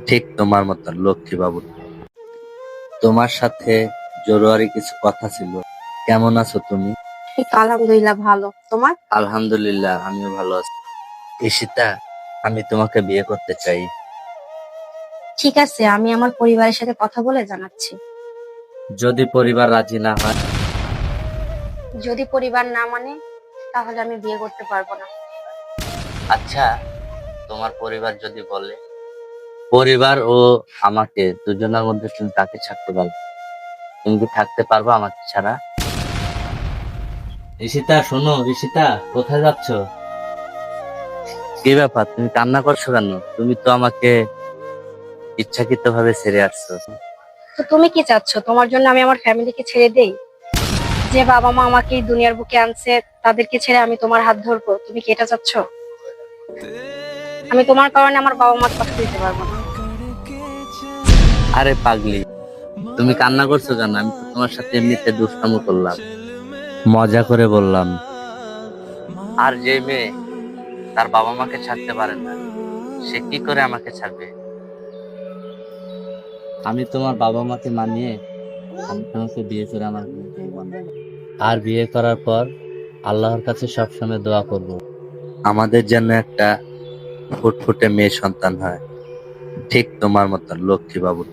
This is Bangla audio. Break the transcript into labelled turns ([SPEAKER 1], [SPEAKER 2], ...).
[SPEAKER 1] ঠিক তোমার মতন লক্ষ্মী বাবু। তোমার সাথে জরুরি কিছু কথা ছিল। কেমন আছো তুমি?
[SPEAKER 2] এই তো আলহামদুলিল্লাহ ভালো। তোমার?
[SPEAKER 1] আলহামদুলিল্লাহ, আমিও ভালো আছি। ঈশিতা, আমি তোমাকে বিয়ে করতে চাই।
[SPEAKER 2] ঠিক আছে, আমি আমার পরিবারের সাথে কথা বলে জানাচ্ছি।
[SPEAKER 1] যদি পরিবার রাজি না হয়?
[SPEAKER 2] যদি পরিবার না মানে তাহলে আমি বিয়ে করতে পারবো না।
[SPEAKER 1] আচ্ছা, তোমার পরিবার যদি বলে? পরিবার ও আমাকে দুজনের মধ্যে তুমি তাকে ছাড়তে পারবে? তুমি কি থাকতে পারবে আমাকে ছাড়া? ঈশিতা শোনো, ঈশিতা কোথায় যাচ্ছ? কি ব্যাপার, তুমি কান্না করছো কেন? তুমি তো আমাকে ইচ্ছাকৃত ভাবে ছেড়ে আসছো।
[SPEAKER 2] তো তুমি কি চাচ্ছ, তোমার জন্য আমি আমার ফ্যামিলিকে ছেড়ে দেই? যে বাবা মা আমাকে এই দুনিয়ার বুকে আনছে তাদেরকে ছেড়ে আমি তোমার হাত ধরবো? তুমি কি এটা চাচ্ছ? আমি তোমার কারণে আমার বাবা মার কথা দিতে পারবো না।
[SPEAKER 1] আরে পাগলি, তুমি কান্না করছো কেন? আমি তো তোমার সাথে এমনিতে দুষ্টামি করলাম, মজা করে বললাম। আর যে মেয়ে তার বাবা মাকে ছাড়তে পারে না, সে কি করে আমাকে ছাড়বে? আমি তোমার বাবা মাকে মানিয়ে আমি তোমাকে বিয়ে করে আমার বউ বানাবো। আর বিয়ে করার পর আল্লাহর কাছে সবসময় দোয়া করব, আমাদের যেন একটা ফুটফুটে মেয়ে সন্তান হয়, ঠিক তোমার মতন লক্ষ্মী বাবু।